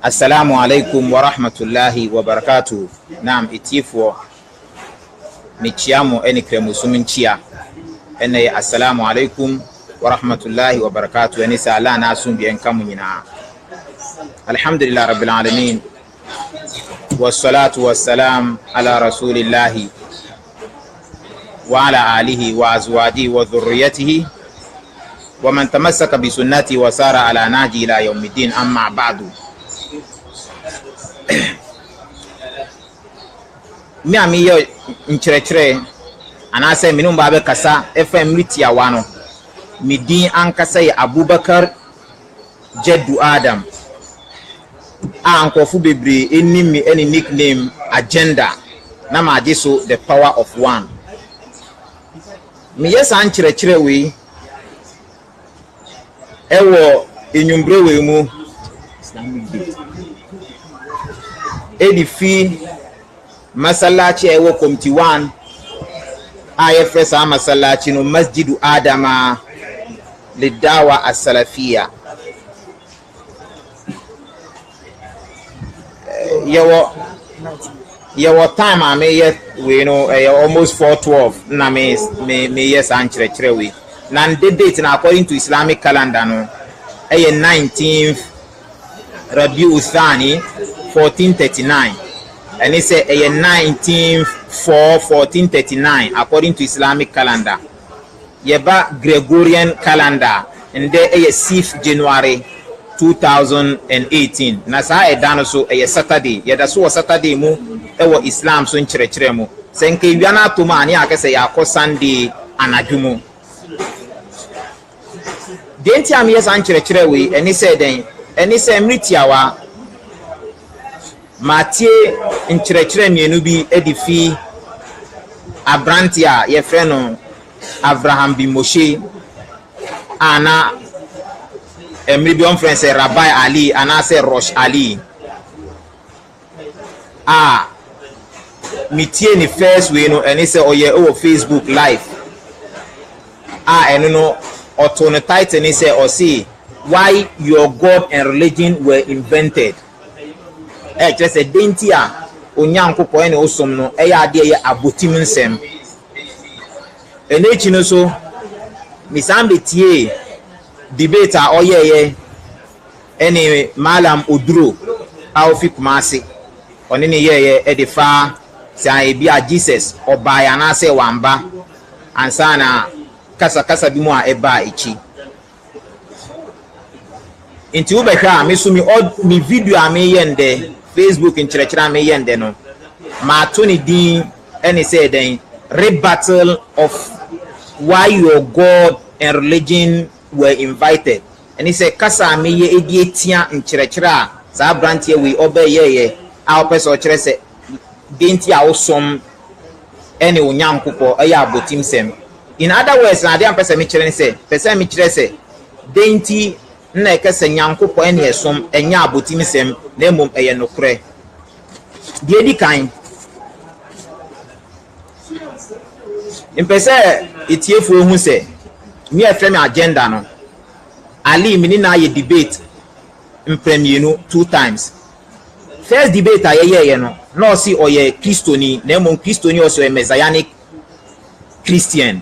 Assalamu alaikum wa rahmatullahi wa barakatuh. Naam itifo michiamo eni kremusum nchia ene assalamu alaikum wa rahmatullahi wa barakatuh eni sala na sumbi enkamu nyina. Alhamdulillah rabbil alamin wassalatu wassalam ala rasulillahi wa ala alihi wa azwajihi wa dhurriyyatihi wa man tamassaka bi sunnati wa sara ala naji ila yawmiddin, amma ba'du. Mi ami yo nkyerɛkyerɛ anase minum ba be kasa FM ritia wano mi din ankasa yɛ Abubakar Jeddu Adam a ankofu bebre enim mi any nickname agenda na ma agye so the power of one. Mi yes an nkyerɛkyerɛ we ewo enyumbre we mu edifi masalachi ewo komti 1 ayefresa masalachi no Masjidu Adama lidawa as-salafiyya. Yawo time I may we know almost 412 na me yes anchire we na the date na according to Islamic calendar no 19th Rabiul Thani 1439, and it say 19/4/1439 according to Islamic calendar. Yeba Gregorian calendar and there 6th January 2018. Na sa edano so Saturday. Yeda so Saturday mu ewo Islam so nkyerɛkyerɛ mu. Senke wiana to ma ani akese yakɔ Sunday anadwumu. Denti am yes ankyerɛkyerɛ we eni say den eni say mritiawa Matie nkyerɛkyerɛ mienu bi edifi Abrantia ye freno Abraham bin Moshe ana emri bi on friend Rabbi Ali ana say Rosh Ali mitie ni first we no eni say oye o Facebook live eno no auto no title ni say or see why your God and religion were invented. Just a dentia onyankopɔ ene osom no eya ade ye abotim nsem enechi no so misambe tie debate a oyeye ene Malam Oduro a ofi Kumasi one ne yeye edifa sai bia Jesus obaya na se wamba ansa na kasa bi mu a eba echi inti ubehwa mesumi mi video a me yende Facebook nkyerɛkyerɛ me yende no ma to ni din any say then rebuttal of why your God and religion were invited, and he said kasa me ye edi etia nkyerɛkyerɛ a sa brantie we obeyeye a opeso kyerɛ sɛ denti a osom any onyankopɔ eya abotim sem. In other words na dey am pese me kyerɛ ne sɛ pese me kyerɛ sɛ denti na ekese nyankopɔ ene esom enya abotim sem na emom eye nokre die di kan impese etiefo hu se me efrem agenda no Ali mini na ye debate mpremienu 2 times. First debate ayeye no no si oye Christoni na emom Christoni also a messianic Christian,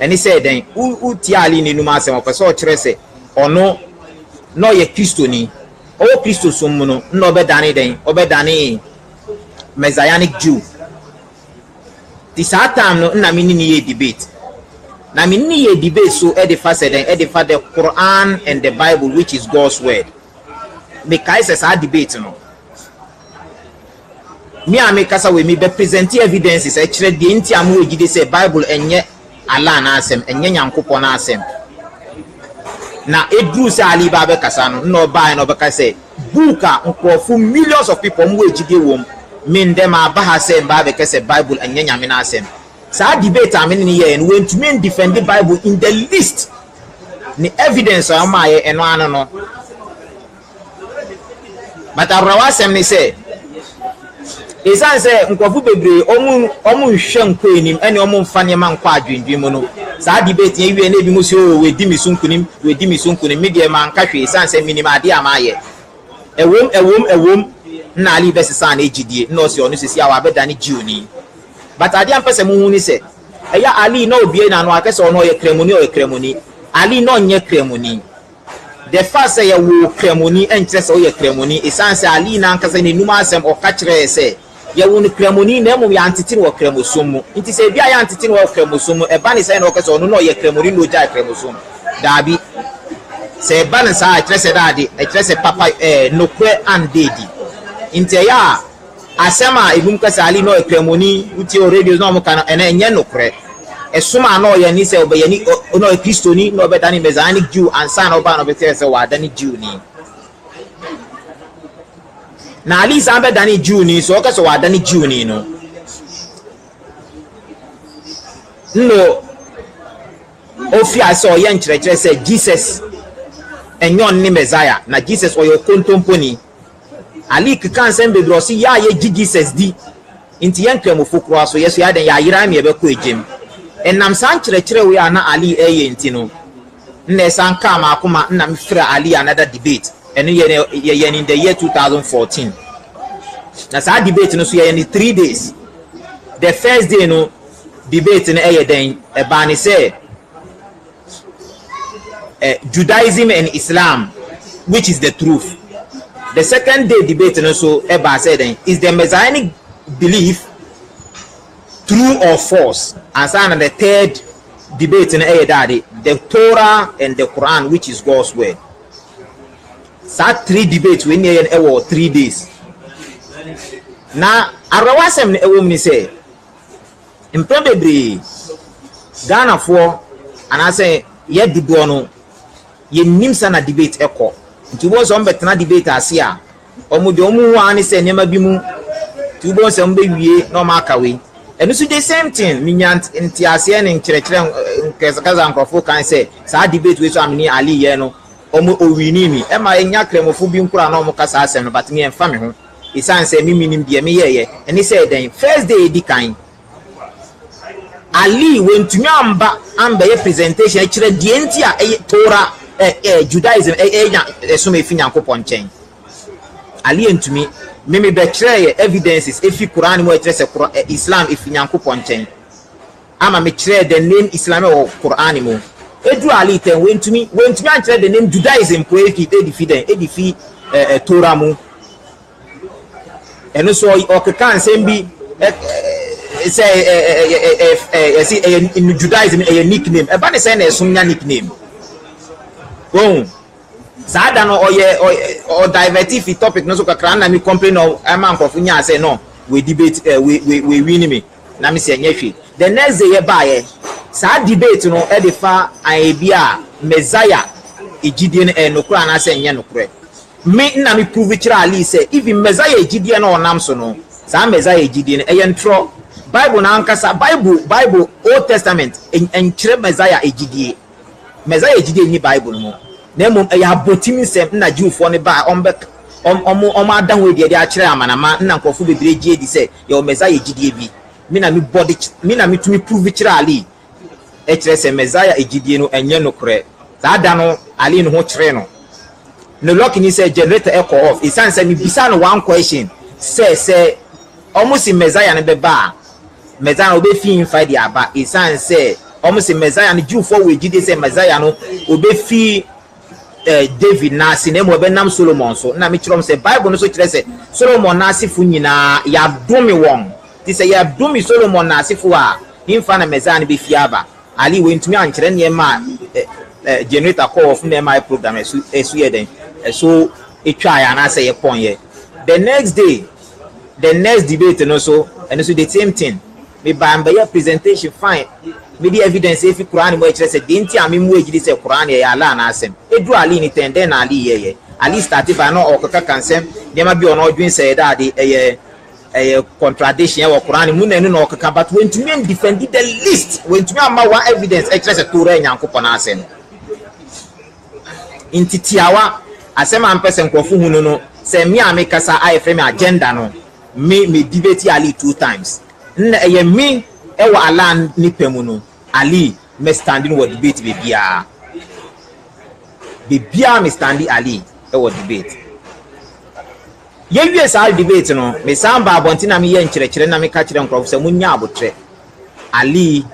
and he said then uti Ali ni numa se mo pese o kyerɛ se ono no ye Christoni o Christo somuno no obedane den obedane messianic Jew. This time no na mini ye debate na mini ye debate so edifa said then edifa the Quran and the Bible, which is God's word. Because as a debate no me amekasa we me be present evidences actually the nti amu ejide say Bible enye Allah na asem enye nyankopɔ na asem na edru say Ali ba be kasa no ba no be kasa book a nkofu millions of people mu ejide wom min dem aba ha say ba be kasa Bible enye nyame na asem. Sa debate amene ne ye en went to mean defend the Bible in the list ni evidence ama ye eno ano no but arawasem ne say esan say nkofu bebre omu hwe nko enim ene omu mfa ne ma nko adwendwe mu no sa debate ye wie na ebi mu so we di mi sunkunim me de man ka hwe esan say minimum ade ama ye ewom na ali besesa na ejidie na osi onu sisi awa beda ni jiuni but ade ampese mu hu ni se eya ali na obie na no akese ono ye kremoni ali no nye kremoni the first say wo kremoni enkyere se wo ye kremoni isanse ali na ankasa ni numa asem o ka kire se ye wo ni kremoni na emu ya antiti wo kremosom mu nti se bia ya antiti wo kremosom e ba ni se na okese ono no ye kremoni no ja kremosom dabi se balance a kire se dade e kire se papa nokwe andedi nti ya asema ibum kasa ali no kremoni uti o radio no mo kana ene enye nokre esuma no ye ni se obe ni no kristoni no be dani mezanic Jew ansa no ba no be se wa dani Jew ni na ali sa be dani Jew ni so ka so wa dani Jew ni no ofia so ye nkyerɛkyerɛ se Jesus enyon ni Messiah na Jesus oyo kontomponi ali kikan sem be drosi ya ye Jesus di nti yen kremofo kro so yeso ya den ya yira me be ko ejem enam san kyerɛkyerɛ we ana ali eye nti no nne san ka ma akoma na me fra ali another debate eno ye in the year 2014 na sa debate no so ye ni 3 days the first day no debate no eye den e ba ni say Judaism and Islam, which is the truth. The second day debate also Eba said is the Messianic belief true or false? And the third debate in the Torah and the Quran, which is God's word. So 3 debates we need 3 days. Now arawasem ne ewom say in probably Ghana for and I say ye dudo no ye nimsa na debate eko nti bo so mbetena debate ase a omude omu wa ne se nyema bi mu ti bo so mbe wie no makawe enu so the same thing minyant nti ase ne nkyerɛkyerɛ nkɛsakaza nkrofo kan se sa debate we so amini ali ye no omu owini mi e ma enya kremofo bi nkura na omu kasa asem no but me emfa me ho isan se mimi nim bia me ye eni se den first day di kan ali wentumi amba ye presentation e kyerɛ die nti a Torah Judaism so me fi Nyankopɔn nkyɛn ali entumi me be kyerɛ evidences efi Quran mo kyerɛ se Islam efi Nyankopɔn nkyɛn ama me kyerɛ the name Islam o Quran mo edu ali ten wentumi ankyerɛ the name Judaism po edifi Torah mo eno so okeka nsɛm bi say in Judaism a nickname e ba ne say na esumnya nickname sada no or divertive topic no so kakra na me complain o man kofunya say no we debate we win me na me say nyehwe the next day ba ye sa debate no e dey fa bia Messiah ejidie no nokura na say nye nokure me na me prove kira ali say even Messiah ejidie no onam so no sa Messiah ejidie no e yentro Bible na ankasa Bible Old Testament en kire Messiah ejidie ni Bible no na mom e ya botimi sem na Jewfo ne ba om adan we de akire amanama na nkofo bebre gie di se ye Messiah ejidie bi me na me tumi prove kire ali e kire se Messiah ejidie no enye no kore sa da no ali no ho kire no lock ni se generator echo off isan se me bisa no one question say almost Messiah ne be ba Messiah obe fi inside the aba isan say almost Messiah ne Jewfo we gide say Messiah no obe fi David na sinemo be nam Solomon so na me kirom say Bible no so kire say Solomon na asifu nyina ya domi won ti say ya domi Solomon na asifu a imfa na Messiah ne be fi aba ali we ntumi ankire ne ma generator call of na my program esu ye den so etwa ya na say ye pon ye the next debate no so and so the same thing me ba your presentation fine me the evidence if Quran mo kire say dinti am mu ejidi say Quran ya ala na asem edu ali ni ten den ali ye ali start by no okaka kansem dem bi ono odwin say that the contradiction ya Quran mu na no okaka but when to me defend the list when to me am one evidence e kire say Torah Nyankopon na asem intitiawa asem am person kofu hunu no say me amekasa I frame agenda no me debate ali 2 times na ye me e wa ala ni pemu no ali me standing wo debate bebia me standing ali e wo debate Ye saa debate no me samba abontina me ye nkyerɛkyerɛ na me ka kyerɛ nkrɔfo sɛ munya abotre Ali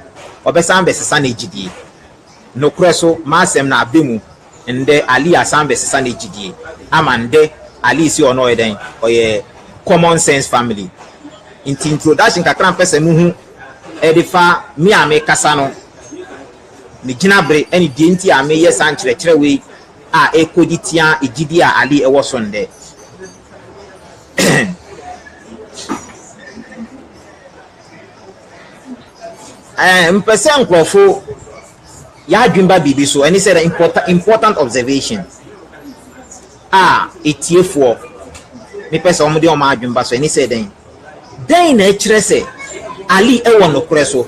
obesan besesa na ejidie no kreso masem na abemu nde Ali asan besesa na ejidie amande Ali si ono eden oye common sense family inti introduction kakran pese muhu edifa mi ame kasa no ni ginabre eni die nti ame ye san kyerɛkyerɛ we a ekoditia ejidie a Ali ewo so nde mpese nkrofo ya adwimba bibi so any say important observation etiefo me pese omde o ma adwimba so any say den na ekire say Ali ewo nokore so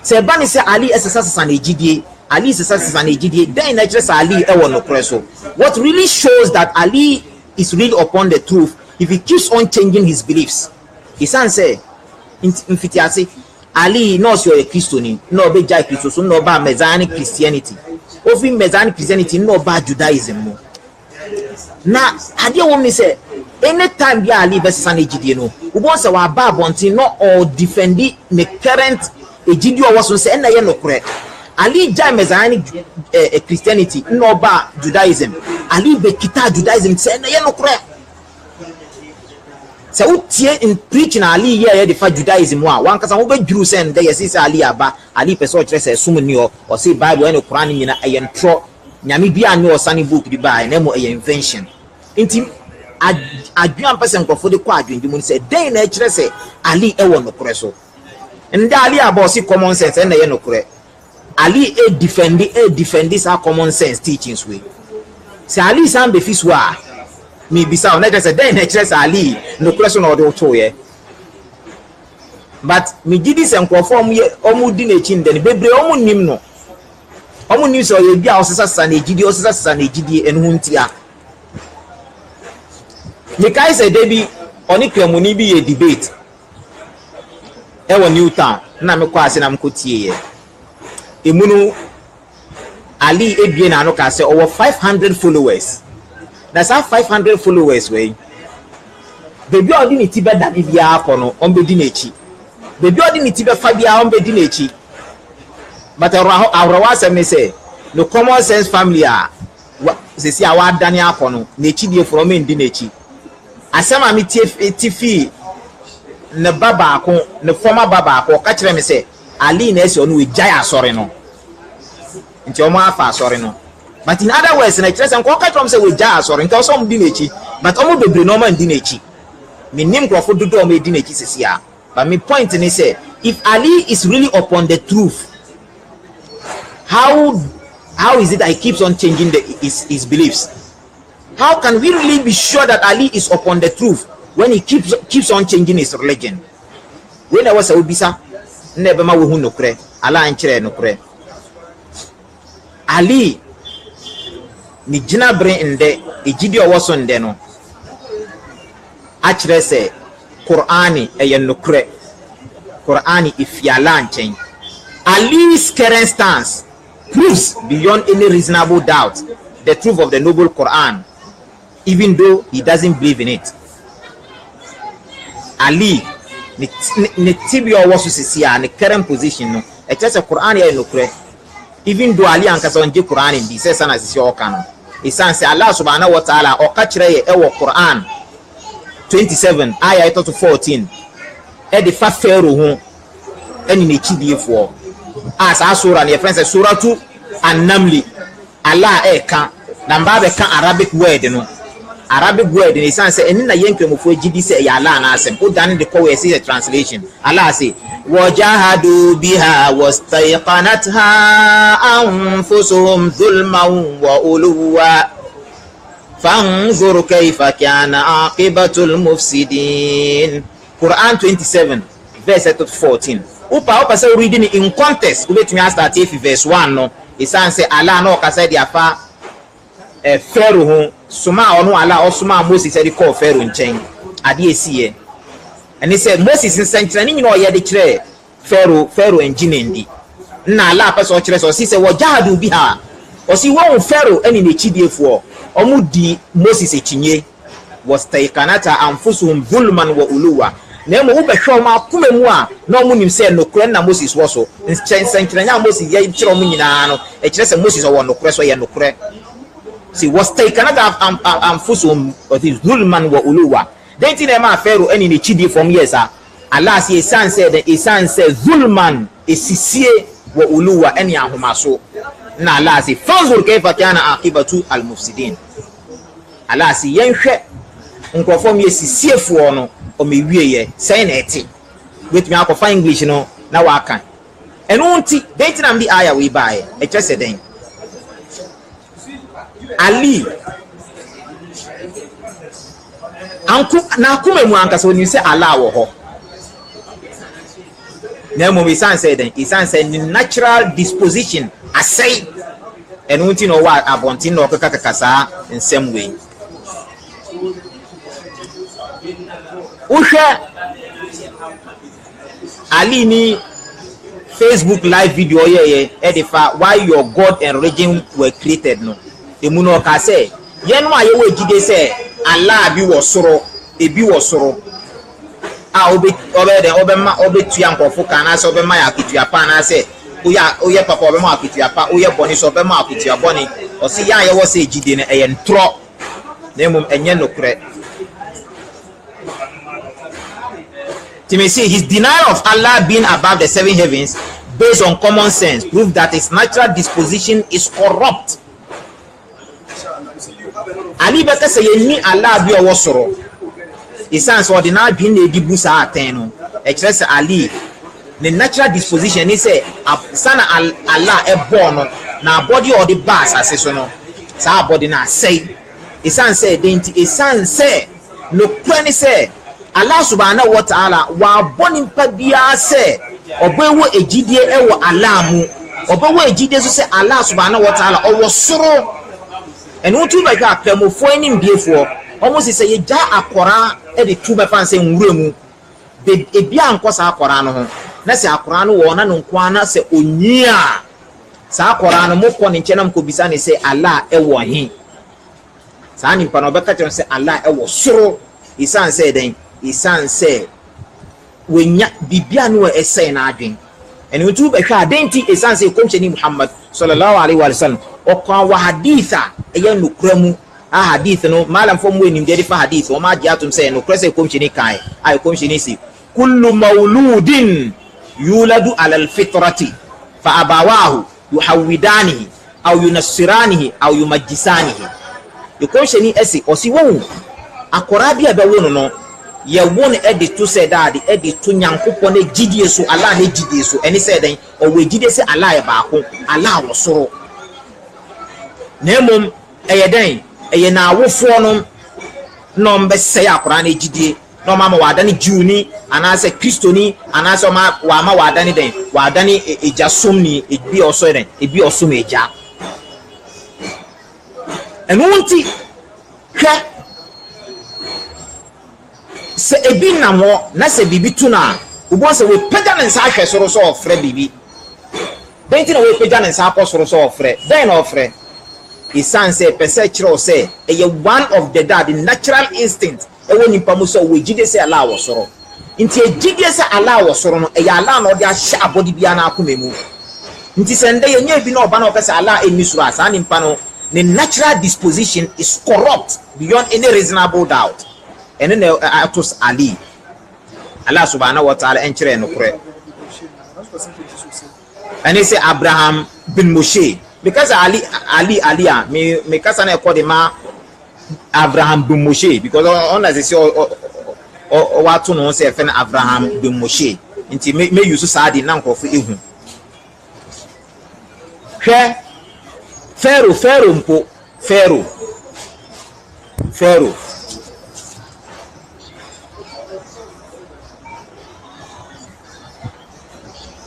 se ba ni say Ali esesa na ejidie Ali esesa na ejidie den na ekire say Ali ewo nokore so what really shows that Ali is really upon the truth if he keeps on changing his beliefs. He say in fitiase Ali knows you're a Christian, no be Jai Christian, no ba Messianic Christianity. Ofi Messianic Christianity, no ba Judaism. Na ade wo me say anytime bi Ali versus an ejidie no, we want say wa ba bontin no or defend the current ejidie o was say na ye no kore. Ali Jai Messianic Christianity, no ba Judaism. Ali be kita Judaism say na ye no kore. Se utie in preaching Ali ye the fa Judaism one kasa wo be duru sen de yes Ali aba Ali person kire se sum ni o say Bible and Quran nyina e ntro nyame bia ne o sane book di ba na mo e invention nti adwan person krofo de kwa adwan di mu se den na kire se Ali e wo no kore so nda Ali aba o si common sense na ye no kore Ali defend this common sense teachings we se Ali san be fiswa me bisa o na just say den na kire say Ali no question or do to ye but me gidi se nkrofo ye omudi na echi nde ne bebre omunim no omunim so ye bia osesa na ejidi osesa na ejidi enhu ntia me kai say debi oni kwamuni bi ye debate e wo Newtown na me kwa ase na mkotie ye emunu Ali ebie na no ka say over 500 followers. That's how 500 followers way. Baby ordinity be da bibia akono ombedi nechi. Baby ordinity be fa bia ombedi nechi. But our say say no common sense family say see our dani akono nechi die from ndi nechi. Asema mi tifi ne baba akon ne former baba akon ka kire me say Ali na ese onu we jaya asore no. Nti o ma afa asore no. But in other words, na kire say nko ka trom say we ja asore nti so mdi nechi but omo bebre no ma ndi nechi me nim krofo dodo omo di nechi sesia but me point ni say if Ali is really upon the truth how is it that he keeps on changing his beliefs? How can we really be sure that Ali is upon the truth when he keeps on changing his religion? When I was a ubisa never ma we hu no kre ala nkyere no kre Ali ni gina bre nde ejidi owoso nde no akire se Qur'ani eye nokre Qur'ani ifiala nchen Ali's current stance proves beyond any reasonable doubt the truth of the noble Quran even though he doesn't believe in it. Ali ne tibio owoso sisia ne current position no e chese Qur'ani eye nokre even though Ali ankasa onje Qur'ani ndi se sana sisia okano isan se Allah subhanahu wa ta'ala o ka kire ye ewo Quran 27 aya 8 to 14 e de fa fero ho eni ne chidiefo asa sura ne friends suratu an-naml Allah e ka namba be ka Arabic word no Arabic word ni isan se eni na yenkemofo gidi se ya Allah na asem o dan de ko we see the translation Allah say wajahadu biha wastayqanatha anfusuhum zulman wa uluwa fanzur kayfa kana aqibatul mufsidin. Quran 27 verse 14. Upa say reading in context we me start if verse 1 no isan say Allah no ka say dia fa Pharaoh ho suma ono Allah o suma Moses say call Pharaoh nchen ade esiye and he said Moses nsenkyere ni nyina o ye de kire Pharaoh engine ndi na Allah pa so kire so si say wajahadu biha o si won Pharaoh eni ne chidiefo o mu di Moses echinye wastaiqanata anfusuhum dhulman wa uluwa na mo wobɛhwɛ ma akoma mu a na ɔmo nim sɛ nokore na Moses wɔ so nsɛnkyerɛnya Moses yɛ kyerɛ ɔmo nyinaa no ɛkyerɛ sɛ Moses ɔwɔ nokore so yɛ nokore si wastaiqanata anfusuhum dhulman wa uluwa den ti na ma Pharaoh ani ne chidi from years a Allah si esan sɛ zulman esisie wa uluwa ani ahomaso na Allah si fanzur kayfa kana aqibatu almufsidin Allah si yenhwɛ nkrofo me esisiefoɔ no o me wieye sɛ na ɛte wetumi akɔfa English no na waka ɛno nti den ti na mbi aya we baaye ɛkyɛ sɛ den Ali na akoma mu ankasa oni sɛ Allah wɔ hɔ na mo isan sɛ the natural disposition asɛe ɛno nti no wa abɔnten na ɔkeka saa nsɛm wei uhwɛ Ali ni Facebook live video yeye edifa why your God and religion were created no emu no ka sɛ yɛn no ayewo ejide sɛ Allah bi wɔ soro ebi wɔ soro a obema obetua nkofo kana sɛ obema ya akitua pa na sɛ oye papa obema akitua pa oye boni so obema akitua boni o si ya wo sɛ ejide ne ɛyɛ ntro na emum enye nokre Timothy his denial of Allah being above the seven heavens based on common sense prove that his natural disposition is corrupt. Ali beka sɛ yɛni Allah bi ɔwɔ soro isan so ordinary bin na edi busa aten no e kire se Ali the natural disposition is say sana Allah e born no na body or the bass asese no sa body na say isan say denti isan say no kwani say Allah subhanahu wa ta'ala wa boni pa bia say obewo ejidie e wo Allah mu obewo ejidie so say Allah subhanahu wa ta'ala owo soro enu tu ba ka kramofo ani mbiefo almost say ye ja akora e de tu ba fan say nwura mu de ebia nkosa akora no ho na say akora no wo na no kwa na say onyia sa akora no mokọ ne nkyena mko bisa ne say Allah e wo hin sa ni pa no beka chen say Allah e wo soro isan say den isan say wenya bibia no e say na adwen enu tu ba hwa denti isan say komcheni Muhammad sallallahu alaihi wa sallam o kwa wa haditha e ya nukramu a hadith no malam fo mwe ni mde fa hadith o ma jiatum say no krese komchini kai ay komchini si kullu mauludin yuladu ala alfitrati fa abawahu yuhawidanihi aw yunassiranihi aw yumajjisanihi yukomchini esi osi won akora bia be won no ye won e de to say that e de to nyankopon e gidie so Allah ne gidie so eni say den o we gidie se Allah e baako Allah wo soro nemom eyeden eye na awofo no no mbese ya akora na ejidie no mama wadani Juni anase Kristoni anase wa ma wadani den wadani eja somni ebi oso den ebi osom eja enunti hwe se ebi namo na se bibi tuna ubo se we pega ne nsa hwe soro so ofre bibi denti na we pega ne nsa aposoro so ofre den ofre isan say pese kiro say e one of the natural instinct e woni pa mu so we gide say Allah wo soro nti e gide say Allah wo soro no e ya Allah no de ahya abodi bia na akoma mu nti sende ye nya bi na oba na pese Allah eni soro asa ni mpa no the natural disposition is corrupt beyond any reasonable doubt and then atos Ali Allah subhanahu wa ta'ala enkire no kure and he say Abraham bin Moshe because Ali me kasa na ekọ de ma Abraham bin Moshe because on as say o watu no say fe na Abraham bin Moshe nti me use saadi na nkofo ehu hwe Pharaoh mpo Pharaoh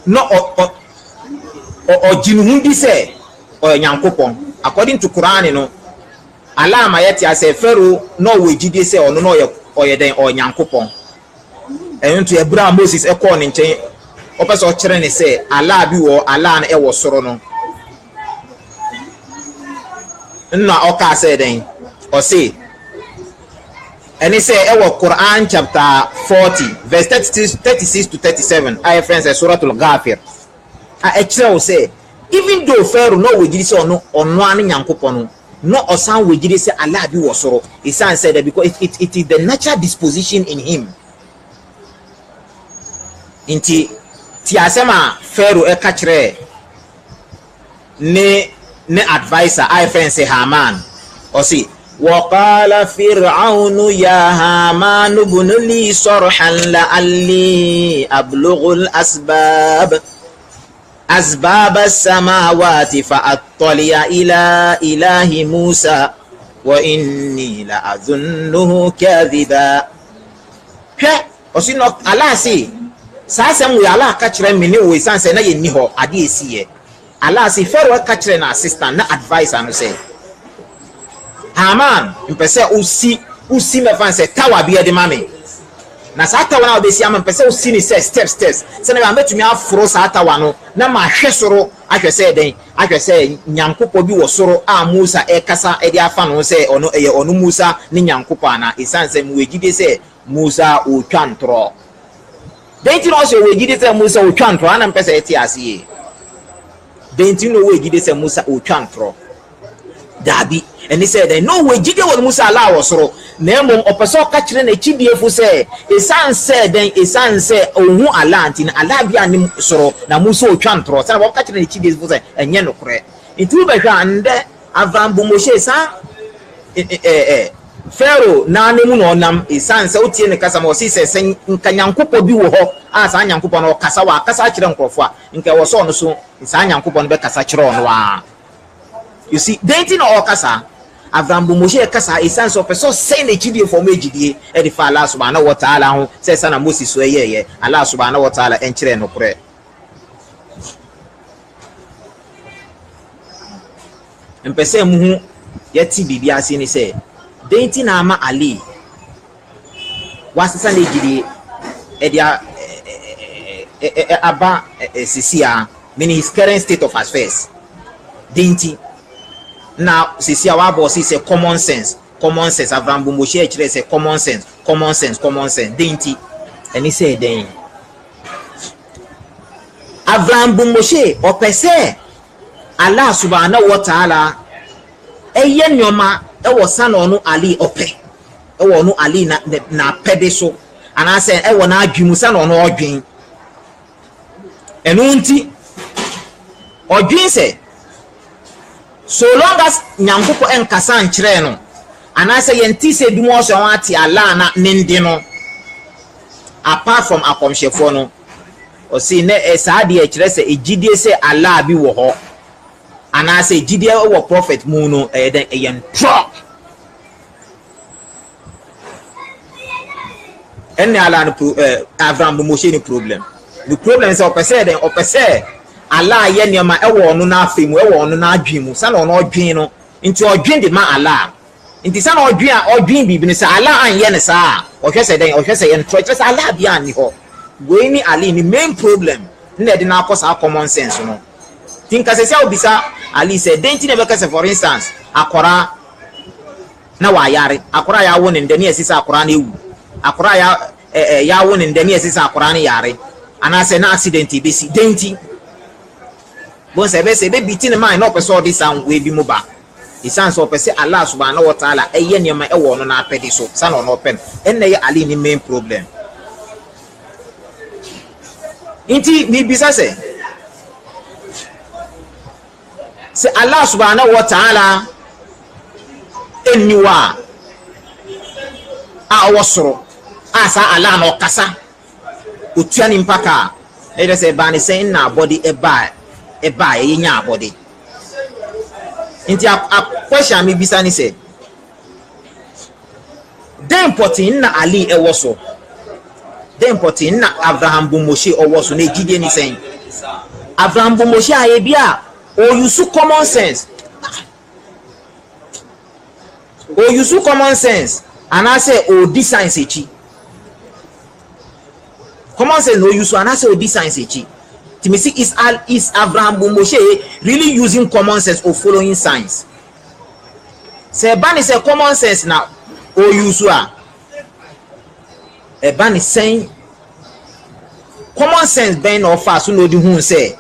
no o jinuhundi say o nyankopon according to Quran no Allah ma yeti ase Pharaoh no we gide say ono no ye den o nyankopon entu Abraham Moses e call ne nchen o pese o kire ne say Allah bi wo Allah na e wo soro no nna o ka say den o say And it say Quran chapter 40 verse 36 to 37. I friends Surah Al-Ghafir. I say even though Pharaoh no we did say no ani Nyankopon no osan we did say Allah bi wosoro. He said that because it is the natural disposition in him. Inti ti asema Pharaoh e ka kire ne advisor I friends say Haman or see وقال فرعون يا هامان ابن لي صرحا لعلي أبلغ أسباب السماوات فأطلع إلى إله موسى وإني لأظنه كاذبا. Osino Allah say sasem we Allah ka kire me ne we sanse na ye ni ho ade esiye. Allah say Pharaoh ka kire na assistant na advisor no say Haman mpese usi me fan say tower bi e de mame na sa tower na obesi am mpese usi ni say steps se na ba metumi afro sa tower no na ma hwe soro ahwe say den ahwe say Nyankopɔ bi wo soro a Musa e kasa e de afa no say ono eye ono Musa ni Nyankopɔ ana isanse mu wegide say Musa o twantro den ti no so wegide say Musa o twantro ana mpese eti ase den ti no wegide say Musa o twantro dabi. And he said, no way, Jide was Musa Allah was so. Nemo, or person catching a chibie say, a son said, then a son said, oh, who Allah, in Allah be an so, na Muso Chantro, and I'm catching a chibie for say, and Yeno cre. In two and Avram Bumoshe, Pharaoh, Nanamun nam, a son so tin the Casamo, says, saying, Kanyankupo Biwo, as Anyankupon or Casawa, Casachiran Crofa, in Kawason, so it's Anyankupon Becasachron. You see, dating or Casa. Avram Bumoshe kasa essence of person saying the chidi for me gidie e di fa Allah subhanahu wa ta'ala ho say sana Moses so ye Allah subhanahu wa ta'ala enchire no pre empese mu yeti bibia ase ni say denti na ama Ali wasesa ne gidie e dia aba sisia meaning his current state of affairs denti. Now, see our boss is a common sense. Avram Bumoshe say common sense. Dainty. And he said, then Avram Bumoshe or per se Allah subhanahu wa ta'ala e yen yoma e was son onu Ali ope. E wonu Ali na pedeso. And I said, e wona adwumusa no no odwen. Enu nti odwen say so long as Nyankopɔ enkasa nkyerɛ no anase yenti se bi mo so ati Allah na nende no apart from akomhyefo no o si ne saade e kyerɛ se ejidie se Allah bi wo hɔ anase ejidie wo prophet mu no den eyen tro enne ala no Avram Bumoshe ni problem the problem is opese Allah ye nioma e wo no na afemu e wo no na adwemu sa na no odwen no nti odwen de ma Allah nti sa na odwen bibi ne sa Allah anye ne sa o hwese ye ntro sa Allah bia ni ho go ni Ali ni main problem na de na akosa common sense no tinka se obisa Ali say denti ne beka se for instance akora na wa yare akora ya wo ne ndani asisa akora na ewu akora ya wo ne ndani asisa akora na yare ana se na accident be si denti bon se be bitin man no person this and we bi muba isan so person Allah subhanahu wa ta'ala eye niam e wo no na apede so sa no no pen enne ye Ali ni main problem inti ni bisa se Allah subhanahu wa ta'ala eniwa a wasoro asa Allah no kasa otuani mpaka e dey say ba ni say na body e ba ye nya body inti a question me bisa ni say den important na Ali e woso den important na Abraham Bumoshe o woso na ejide ni say Abraham Bumoshe aye bia o use common sense and I say o design sechi common sense no use and I say o design sechi Timisi is Abraham Bumoshe really using common sense or following signs? Say bani say common sense now or use e ba ni sen common sense ben no fa so no di hu say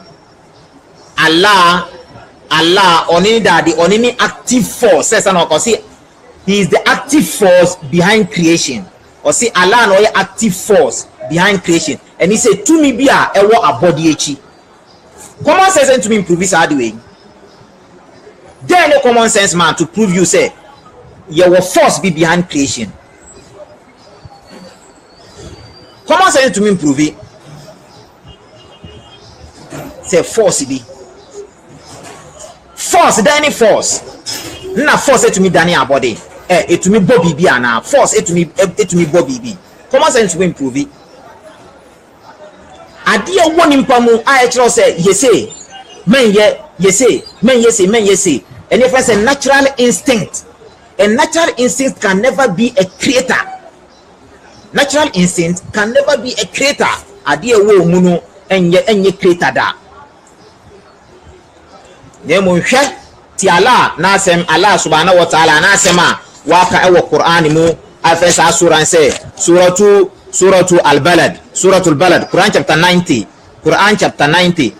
Allah oni daddy oni active force says na ko see he is the active force behind creation or see Allah no active force behind creation and he say to me bia e wo abodi echi common sense to me prove this hard way there no common sense man to prove you say your force be behind creation. Common sense to me prove it say force be force any force na force to me dani abode it to me bobby bi ana force it to me bobby bi common sense to me prove it ade e woni mpamu a e kire say yese men yese and if I say natural instinct, a natural instinct can never be a creator. Natural instinct can never be a creator. Ade e wo mu no enye creator da. Nemo hwe ti Allah na asem Allah subhanahu wa ta'ala na asema waka e wo Qur'an mu afesa sura say suratu al-balad Quran chapter 90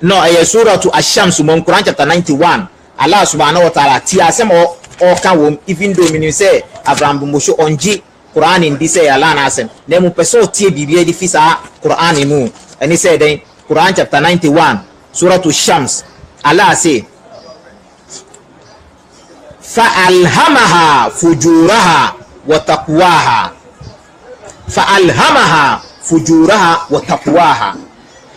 no suratu ash-shams mu Quran chapter 91 Allah subhanahu wa ta'ala ti asem o kan wo even though meaning say Abraham Moshe onji Quran in this say Allah na asem nemo peso tie bibia di fisa Quran mu and he say then Quran chapter 91 suratu ash-shams Allah say فألهمها فجورها وتقواها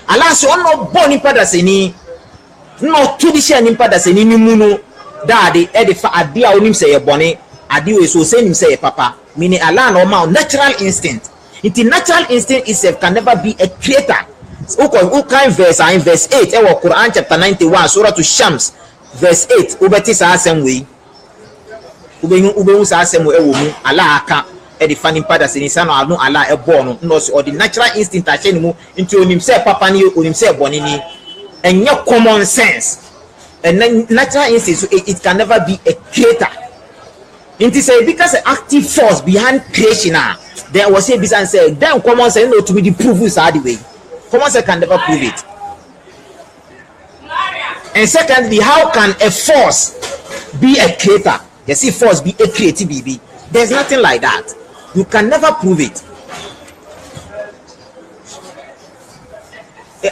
Allah say ono boni pada seni no to bi she ni pada seni ni mu no daade e de fa ade a onim say e boni ade we so say nim say e papa meaning Allah no ma natural instinct it natural instinct itself can never be a creator. Who kind verse 8 e wo Quran chapter 91 surah ash-shams verse 8 ubeti sa asem we ube sa asem we wo mu Allah aka e de fani pada se ni sa no anu Allah e bo no no so the natural instinct a cheni mu nti onim say papa ni onim say boni ni enye common sense and natural instinct so it can never be a creator. Nti say because active force behind creation there was say bisan say then common sense no to be the proof is hard way. Common sense can never prove it. And secondly, how can a force be a creator? You see, force be a creative baby. There's nothing like that. You can never prove it.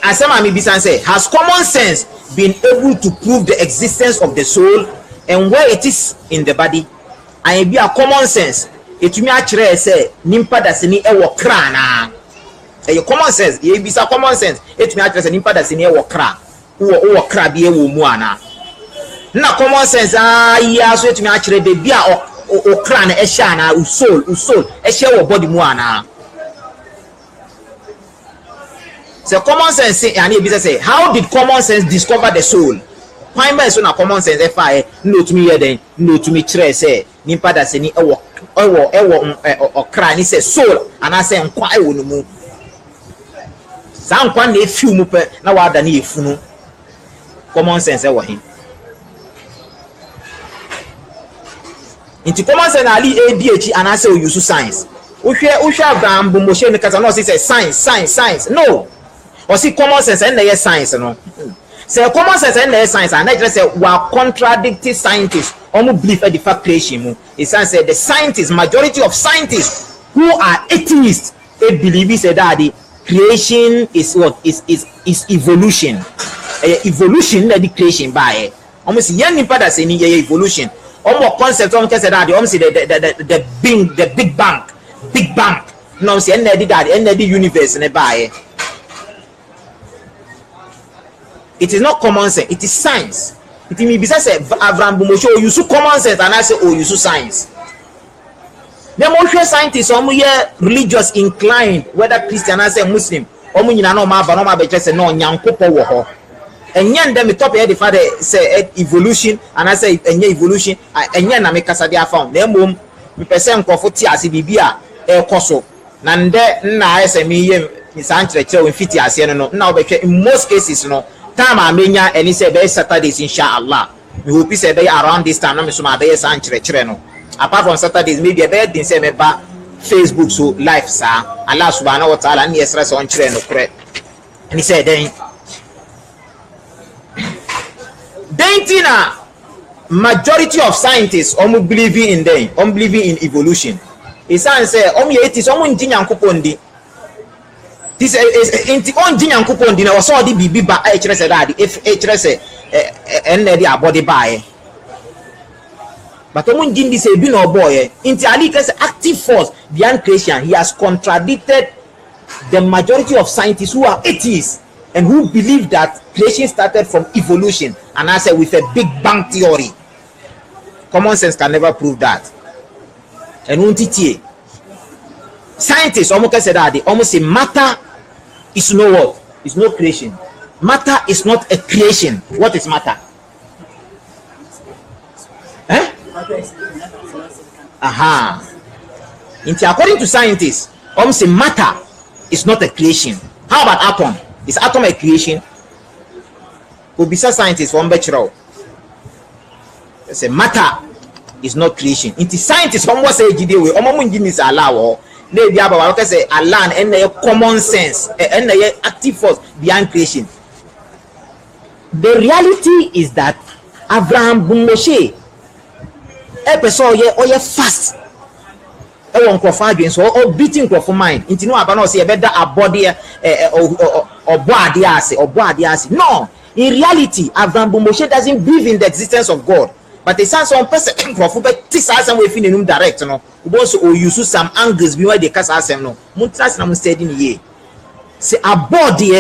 As some Bisan say, has common sense been able to prove the existence of the soul and where it is in the body? And be a common sense. It me actually say, nimpa dasini ewo krana. Your common sense, ye be sa common sense. It me actually say nimpa dasini ewo kra. Uwo kra bi ewo mu ana. Na common sense ya so it me actually be bia o kra na ehia na soul ehia wo body mu ana. So common sense say and e say how did common sense discover the soul? Why so na common sense e fa no to me here then no to me kire say nimpa dasini ewo okra ni say soul and I say nkwa ewo no mu sa nkwa na efiu mu pe na wa da na efunu common sense ewo hin into common sense ali ADH and I say we use science uhwe Abraham Moshe ne kata no say science no or see common sense and na science no say common sense and na science and I just say we are contradicting scientists almost believe at the fact creation. It says the scientists, majority of scientists who are atheists, they believe say that the creation is what is evolution. Evolution that the creation by almost young pada say ni evolution. Almost concept almost say that almost the big bang. No say na the universe ne by. It is not common sense, it is science. It may be say Abraham Moshe you use common sense and I say use science. The most scientists religious inclined whether Christian or say Muslim nyina no ma ba no ma be say no nyankopo wo ho enye dem top here the father say evolution and I say enye evolution enye na me kasa dia found na mom me person nkofo ti ase bibia e koso na nde na ase me yem ni san kire we fiti ase no na obehwe in most cases no time amenya any say be Saturdays inshallah we hope say be around this time no me so ma be san kire no apart from Saturdays maybe be din say me ba Facebook so life sa Allah subhanahu wa ta'ala ni yesra so on kire no kure ni say den tina majority of scientists believing in them believing in evolution isan say ye it is nji nyankopon di this inti on nji nyankopon di na so di bibi ba e kire say that if e kire say en di abody ba but nji ndi say bi no boy inti Ali is active force beyond creation. He has contradicted the majority of scientists who are atheists and who believe that creation started from evolution, and I said with a big bang theory. Common sense can never prove that. And scientists almost say that they almost say matter is no what? It's no creation. Matter is not a creation. What is matter? Aha. According to scientists, say matter is not a creation. How about atom? Is atom a creation? Besides scientists from Bechro, they say matter is not creation. Scientists from what say Gideon, is Allah. They be about say Allah and common sense and active force beyond creation. The reality is that Abraham Bumoshe episode ye fast. So beating for mind. No about say better a body or body as. No, in reality, Abraham Bumoshe doesn't believe in the existence of God. But the sense some person for this some way in direct, no. Also use some angles where they cast us no. Muntras na steady ye. Say a body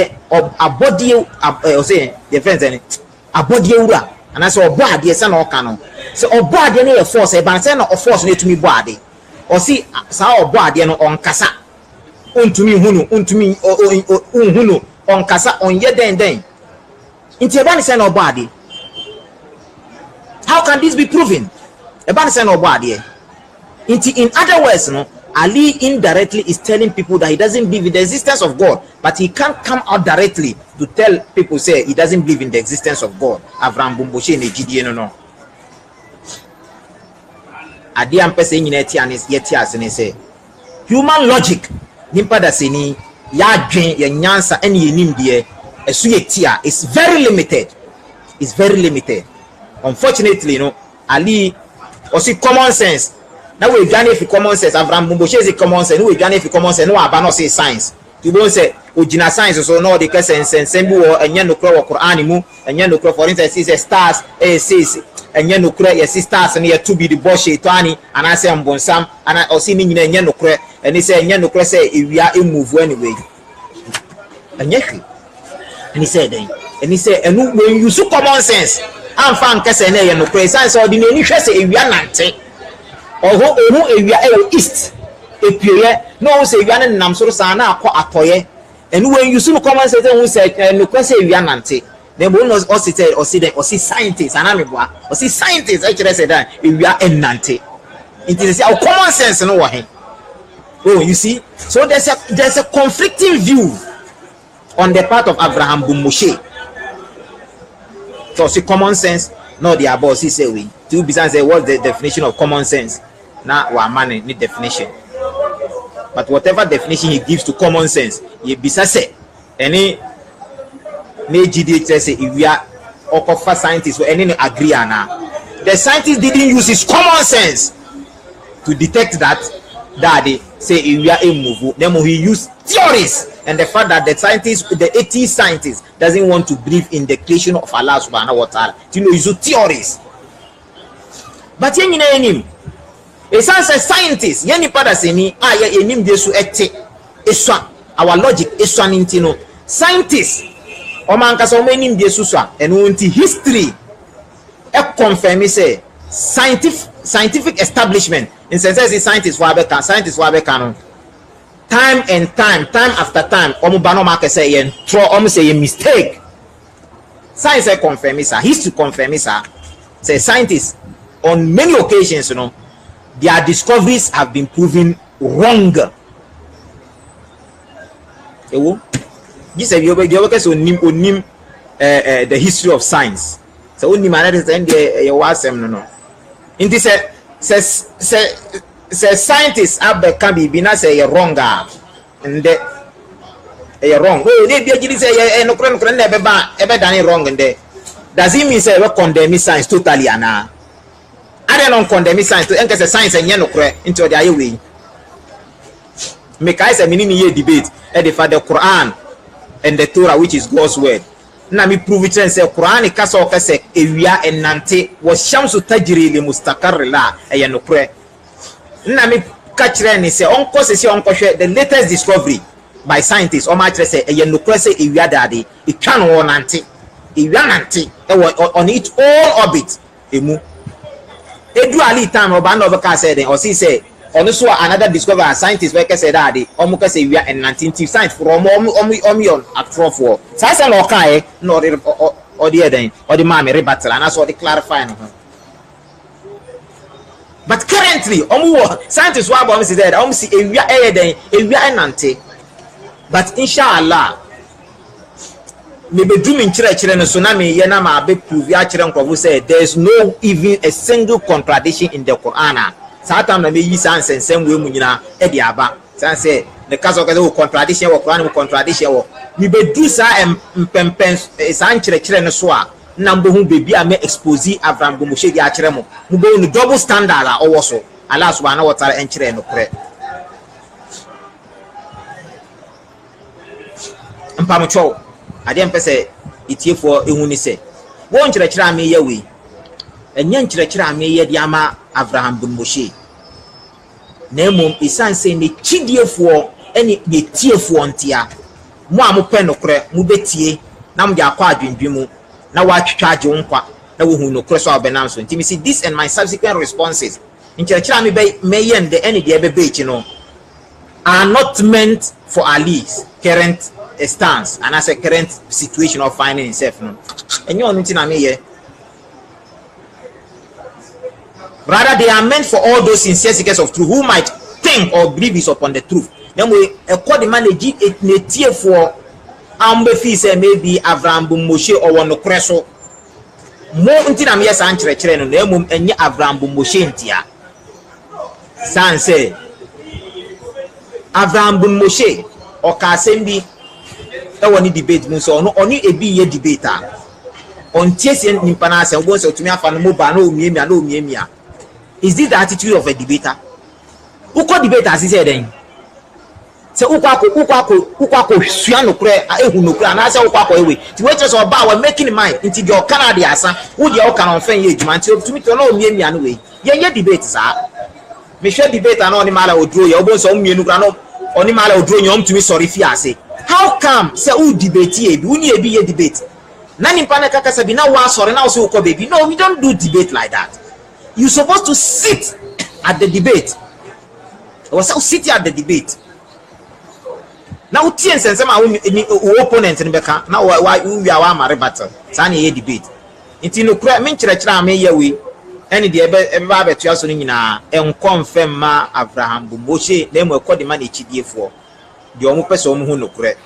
say the friends a body ura and I saw body san or canon. So body no force e ban say no force no to me body. Or see sa body no on kasa. Untumi hunu hunu on kasa on ye den. Inti e ban say no body. How can this be proven? In other words, no, Ali indirectly is telling people that he doesn't believe in the existence of God, but he can't come out directly to tell people say he doesn't believe in the existence of God. Abraham Bumoshe ne Gideon no. Adi ampe se nyina ti anes yeti asene say human logic nimpa da seni ya dwen ya nyansa ene yenim de esu yeti a is very limited. It's very limited. Unfortunately, Ali also common sense. Now we gane if common sense. Abraham Bumoshe is common sense. We gane if common sense. No abano say science. You don't say ojina science so no the sense sembu or enya no kro Quran mu enya no kro for instance is stars says enya no kro yes stars and to be the bosh etani and I say ambonsam and I also ni nyina enya no kro and he say enya no kro say ewia e move anyway. Enya and he said then and he say and when you use common sense and fan kese na ye no presence or the ni hwese ewia nante oho ewia east epieye no say ewia na nam so sa na akọ atoye and when you see common sense who say no kwese ewia nante then we no or see scientists and ameboa or see scientists actually say that ewia nante it is our common sense no wa. Oh, you see, so there's a conflicting view on the part of Abraham Bumoshe. So see common sense, no the above he say we. Two besides say what's the definition of common sense? Now we man need definition. But whatever definition he gives to common sense, he besides say any GDH say if we are or scientists or any agree na. The scientist didn't use his common sense to detect that they say if we are a move. Then he used theories. And the fact that the atheist scientist doesn't want to believe in the creation of Allah subhanahu wa ta'ala. You know, use theories. But yen him. A scientist, yen pada seni, yenim desu ete, eswa, our logic, eswa nintino. Scientists, omankasa omenim desu swa, and unti history, confirm say, scientific establishment, in sense scientists wabekano. Time after time, omubano make say yen throw say a mistake. Science confirm it, history confirm it, say scientists on many occasions, their discoveries have been proven wrong. This is the history of science. So only man no. In this says say scientists abe can be na say you wrong and you wrong. Oh, they be say no kran na ebe done wrong and does it mean say we condemn science totally ana? I don't condemn science to enke say science enye no kra into the way. Make I say mini ye debate e the Quran and the Torah, which is God's word. Na me prove it and say Quran ka so ka say ewia enante wo shamsu tajri li mustaqarr la e no kra. Na me catch ni say onko say onko hwe the latest discovery by scientists o ma kire say e no kra say ewia dade e twa no wo nante ewia nante e on its own orbit emu edu ali time oba na obeka say den o say on so another discovery scientists wey say that dey omo ka say ewia and 19th science from omo atrofo say say no kan no or the den or the mama rebuttal and so they clarify no. But currently omo scientists wa about say that omo see ewia den ewia and 90. But inshallah me be do me chire no so na me ye na ma be prove ya chire nkrofo say there is no even a single contradiction in the Quran. Satan na me yi san sensem we mu nyina e di aba san say the case of the contradiction wo Quran contradiction wo me be do sa empempen san chire no so a na mbo hu bebi a me expose Abraham go mo hye di a chire mo mo be no double standard a owo so Allah subhanahu wa ta'ala en chire no pre mpam cho ade mpese itiefo ehu ni se wo nchire ame ye we enye nchire ame ye di ama Abraham bin Moshe na emom isan se ne chidiefo ene ne tiefo ntia mo a mo pe no kre mo betie na mo ja kwa adwendwemu na wa twetwa age nkwa na wo hu no kre so obenam so ntimi see this and my subsequent responses nchire ame be meyen de ene de be echi no are not meant for Ali's current stance and as a current situation of finding himself no enye onu nti na me ye. Rather, they are meant for all those sincere seekers of truth who might think or believe is upon the truth. Then we accord the manage it near for ambe say maybe Abraham bin Moshe or one okreso. Mo unti na me san chire no na mum enye Abraham bin Moshe ntia. San say Abraham bin Moshe o ka sembi e woni debate mun so no oni ebi ye debater. On tiesie nimpa na ase obo se otumi afa no mo ba na omiemia na omiemia. Is this the attitude of a debater? Who call debater as he said then? Say ukwako sua no kure ehu no kure na say ukwako ewe. Ti we just oba we making mind into your Canada asa. Who dey o kan on fen ye edwuma nti otumi to na omiemia no we. Ye debate sa. Me hwe debater na oni mala odro ye obo so omienu kura no oni mala odro nye omtumi sorry fi ase. How come say who debate ye bi uni e bi ye debate? Nani mpana kaka sabi na wa sorry na so uko baby. No, we don't do debate like that. You're supposed to sit at the debate. I was sitting at the debate. Now, TN sense my opponent in Becca. Now, why we are my rebuttal? Sunny debate. Into no crap, mention me ye we. Any the ever to us in and confirm ma Abraham Moshe, then we'll call the money chidia for the only person who no crap.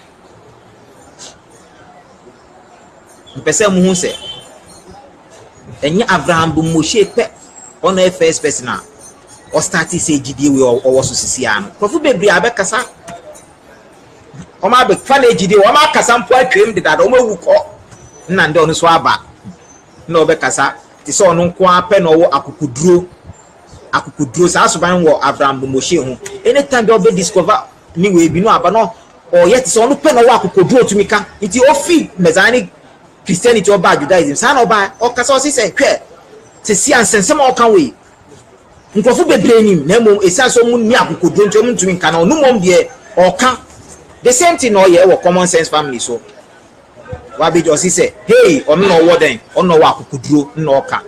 The person who say, and Abraham Moshe pet. On the first person or starting say GD we or was Siciano. Profu bebre abekasa. O ma be fane GD o ma kasa mpo atwem de dada o ma wu ko. Na nde onu so aba. Na obekasa ti so onu nko ape na wo akukuduro sa so ban wo Abraham Moshe hu. Anytime they discover ni we bi no aba no o yet so onu pe na wo akukuduro tumika. Nti o fi mezani Christianity or bad Judaism. Sa na oba o kasa o si say hwe se ansensem o kan we nkofo bebre nim na mom esa so mu ni akokodro nti om ntumi nka na onu mom de o kan the same thing no ye wo common sense family so wa be just say hey onu no wo den onu no wa akokodro na o kan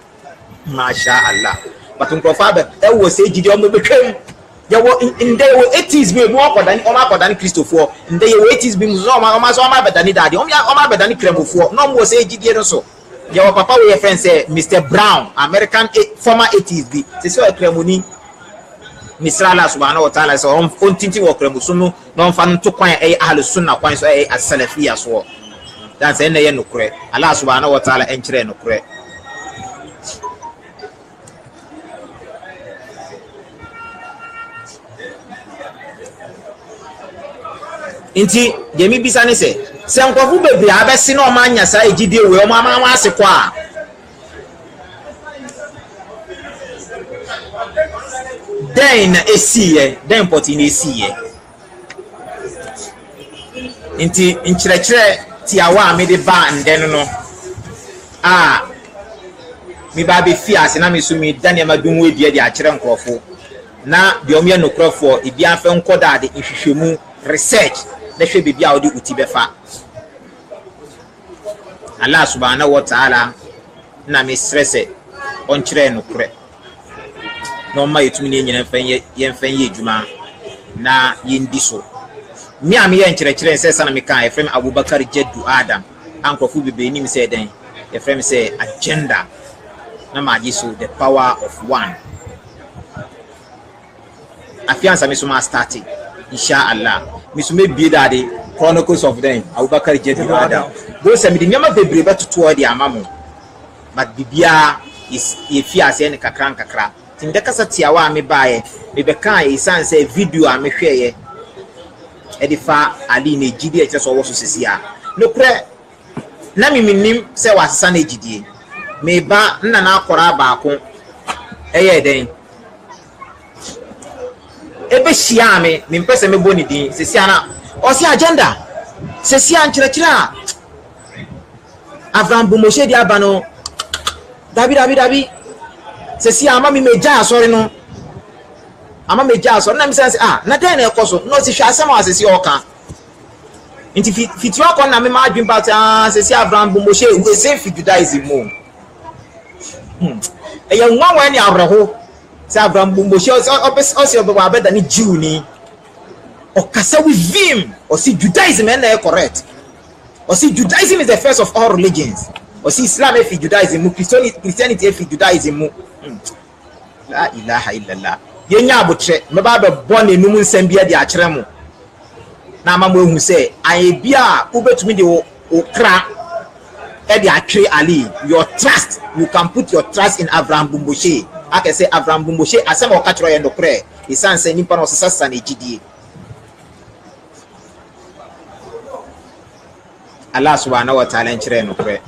masha Allah but nkofo abe e wo se gidi o mo betwem ye wo inde wo 80s be mo akodani o ma akodani Christopher inde ye wo 80s be mu so ma so ma bedani dade o ma bedani kremofo no mo se gidi no so. Your papa we friend say Mr. Brown, American former 80s be. C'est so kremoni. Mr. Allah subhanahu wa ta'ala so on tinti wo kremusuno no fan to kwan ahlu sunna kwan so as-salafiyya so. That's ene ye no kure. Allah subhanahu wa ta'ala enchire no kure. nti de mi bisa ne se nkofu bebre abesi na o ma anya sa ejide we o ma ma ase kwa den esiye den poti na esiye nti nkyerɛkyerɛ tiawa me de ba nden no mi ba be fi ase na me so mi daniel madum we die de akyerɛ nkrɔfo na de omye nokrɔfo ebi afɛ nkoda de nhwehwɛmu research na hwɛ bibia wo de uti befa Allah subhanahu wa ta'ala na me stresse on kyerɛ nokrɛ no ma yetumi ne nyina mfan ye adwuma na yendi so mi am ye nkyerɛkyerɛ sɛ sana me kan efrem Abubakar Jeddu Adam ankrɔfo bebe nim sɛ den efrem sɛ agenda na ma so the power of one afiansa me so ma starting inshallah me so me bie dade chronicles of them Abubakar Jeddu Adam go se me de nyama bebre betoto de amamo but bibia is ye fiase ne kakra tinde kasa tiawa me baaye me be kan e san se video a me hweye e de fa ali ne gidi e kyeso wo so sesia no kure na me minim se wasesa na gidie me ba nna na akora baako eye den ebe hia me mpese me boni din sesia na o si agenda sesia nkyerɛkyerɛ Abraham Bumoshe di abano dabi sesia ama me meja asɔre no ama meja asɔre na me sense na den na ekoso no si hwɛ asɛm a sesia oka nti fiti akɔ na me ma adwin part sesia Abraham Bumoshe we say fi Judaism mo eya nwa wan ni abrɛho se Abraham Bumoshe o se obo abeda ni Jew ni o kasa with him o si Judaism na correct o si Judaism is the first of all religions o si Islam e fi Judaism mu Christianity e fi Judaism mu la ilaha illallah yenya abotre me ba be bone num nsam bia de akyerɛ mo na ama mo ehu sɛ aye bia ubetumi de o kra e de atwe Ali your trust you can put your trust in Abraham Bumoshe aka say Abraham Bumoshe asem o ka kyerɛ ye ndokre isan sɛ nipa no sasa na ejidie Allah subhanahu wa ta'ala nkyerɛ ndokre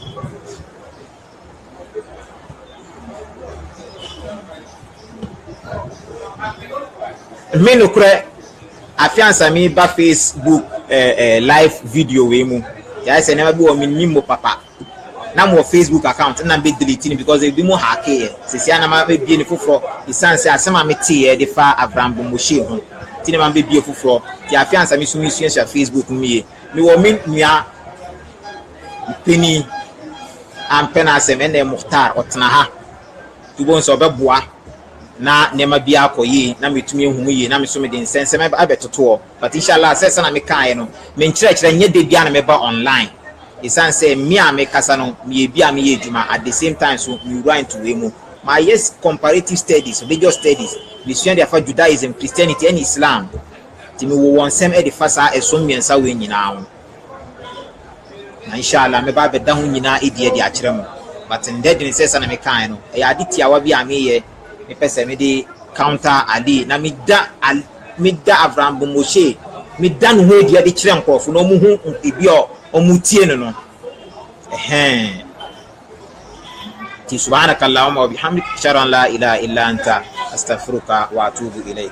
me nokre afiansa mi ba Facebook live video we mu ya say na bi wo minim mo papa na mo Facebook account na be delete because e bi mo hack e sesia na ma be bie ni foforo isan say asema me tie de fa Abraham Bumoshe ho ti na ma be bie foforo ti afiansa mi sumi sua Facebook mi wo min nua peni ampena asem ene Muhtar otna ha tubon so be boa na nema bia akoyi na metumi ehumu yi na me so me den sense me abetoto but inshallah sesa na me kan no me nkyerɛkyerɛ nye de bia na me ba online isan say me a me kasa no me bia me yedwuma at the same time so me right to we mu my yes comparative studies religious studies me sua de afa Judaism Christianity and Islam ti me wo wonsem e de fasa eso miensa we nyina ho na inshallah me ba be da ho nyina e de akyerɛ mu but nded ne sesa na me kan no e ya de tiawa bia me ye me pese me de counter Ali na me da Abraham Bumoshe me da no ho de kyerɛ nkɔfo no mu hu ebi o mutie no ti subhanaka allahumma wa bihamdika ashhadu an la ilaha illa anta astaghfiruka wa atubu ilayk